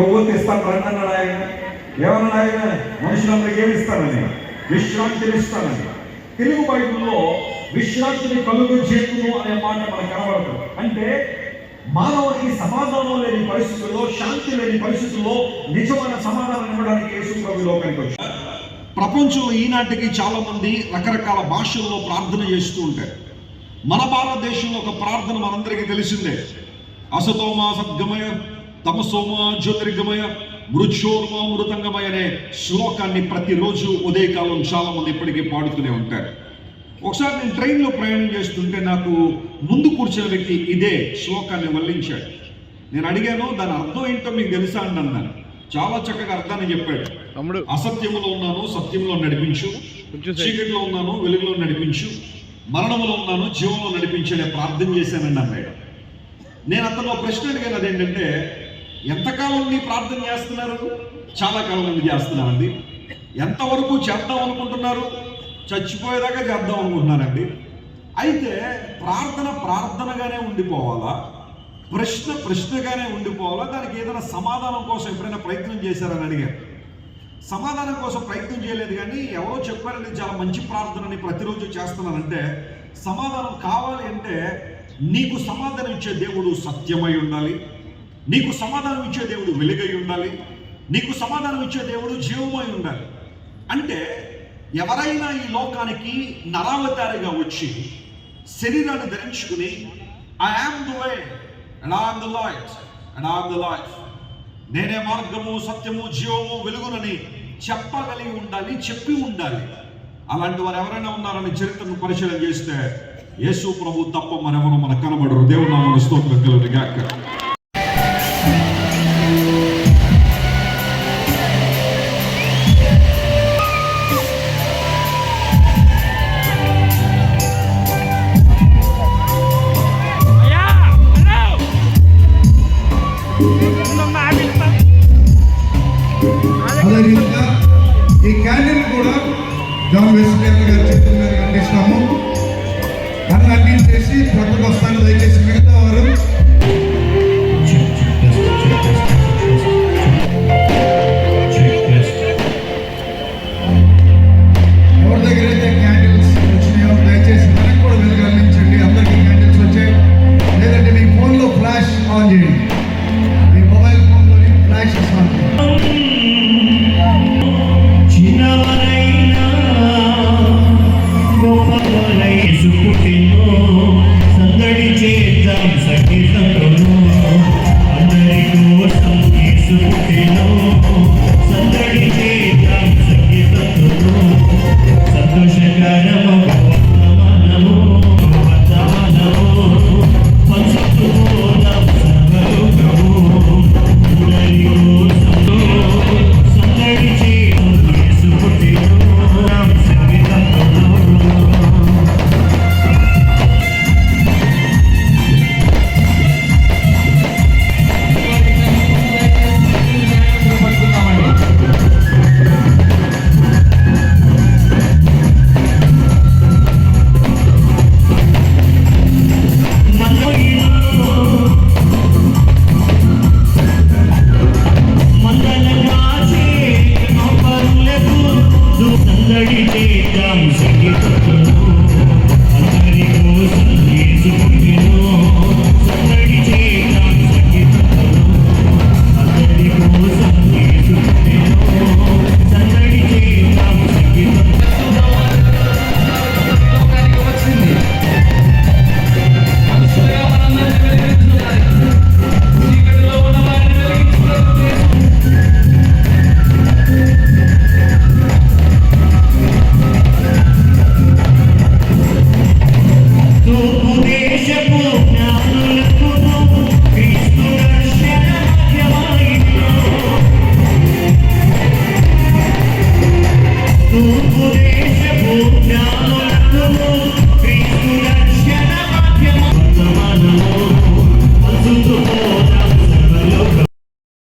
కొవ్వొత్తి ఇస్తాను రండి అన్నాడు ఆయన. ఏమన్నాడు ఆయన? మనుషులందరికీ ఏమి ఇస్తానని? విశ్రాంతిని ఇస్తానని. తెలుగు బైబిల్లో విశ్రాంతిని కలుగు చేతును అనే మాట మనకు కనబడుతుంది. అంటే మానవుడికి సమాధానం లేని పరిస్థితుల్లో, శాంతి లేని పరిస్థితుల్లో నిజమైన సమాధానం ఇవ్వడానికి యేసు ప్రభు లోకానికి వచ్చారు. ప్రపంచంలో ఈనాటికి చాలా మంది రకరకాల భాషల్లో ప్రార్థన చేస్తూ ఉంటారు. మన భారతదేశంలో ఒక ప్రార్థన మనందరికీ తెలిసిందే. అసతోమా సద్గమయ, తమసోమా జ్యోతిర్గమయ, మృత్యోర్మా మృతంగమయ అనే శ్లోకాన్ని ప్రతిరోజు ఉదయకాలం చాలా మంది ఇప్పటికీ పాడుతూనే ఉంటారు. ఒకసారి నేను ట్రైన్లో ప్రయాణం చేస్తుంటే నాకు ముందు కూర్చున్న వ్యక్తి ఇదే శ్లోకాన్ని వల్లించాడు. నేను అడిగాను, దాని అర్థం ఏంటో మీకు తెలుసా అని అన్నాను. చాలా చక్కగా అర్థాన్ని చెప్పాడు. అసత్యంలో ఉన్నాను, సత్యంలో నడిపించు, చీకటిలో ఉన్నాను, వెలుగులో నడిపించు, మరణంలో ఉన్నాను, జీవంలో నడిపించు అనే ప్రార్థన చేశానండి అన్నాడు. నేను అతను ప్రశ్న అడిగాను, అదేంటంటే ఎంతకాలం నీ ప్రార్థన చేస్తున్నారు? చాలా కాలం మంది చేస్తున్నారండి. ఎంతవరకు చేద్దాం అనుకుంటున్నారు? చచ్చిపోయేదాకా చేద్దాం అనుకుంటున్నానండి. అయితే ప్రార్థన ప్రార్థనగానే ఉండిపోవాలా, ప్రశ్న ప్రశ్నగానే ఉండిపోవాలా, దానికి ఏదైనా సమాధానం కోసం ఎప్పుడైనా ప్రయత్నం చేశారని అడిగారు. సమాధానం కోసం ప్రయత్నం చేయలేదు, కానీ ఎవరో చెప్పారని చాలా మంచి ప్రార్థనని ప్రతిరోజు చేస్తున్నానంటే సమాధానం కావాలి అంటే నీకు సమాధానం ఇచ్చే దేవుడు సత్యమై ఉండాలి, నీకు సమాధానం ఇచ్చే దేవుడు వెలుగై ఉండాలి, నీకు సమాధానం ఇచ్చే దేవుడు జీవమై ఉండాలి. అంటే ఎవరైనా ఈ లోకానికి నరావతారిగా వచ్చి శరీరాన్ని ధరించుకుని I am the way and I am the light and I am the life, నేనే మార్గము సత్యము జీవము వెలుగునని చెప్పగలిగి ఉండాలి, చెప్పి ఉండాలి. అలాంటి వారు ఎవరైనా ఉన్నారని చరిత్రను పరిశీలన చేస్తే యేసు ప్రభు తప్ప మరెవరూ మనకు కనబడరు. దేవుని నామమున స్తోత్రం కలుగును గాక. ఈ క్యాండిల్ కూడా జాన్ వెస్లీ గారు చెప్తున్నారు అందిస్తాము. అన్ని అందించేసి పక్కకు వస్తాను. దయచేసి మిగతా వారు ఎవరి దగ్గర అయితే క్యాండిల్స్ వచ్చినాయో దయచేసి మనకు కూడా వెలుగు అందించండి. అందరికీ క్యాండిల్స్ వచ్చాయి. లేదంటే మీ ఫోన్లో ఫ్లాష్ ఆన్ చేయండి, మీ మొబైల్ ఫోన్లోని ఫ్లాష్ ఆన్ చేయండి. సందడి చేద్దాం సఖి సంగము, అందరి కోసం యేసు పుట్టెను.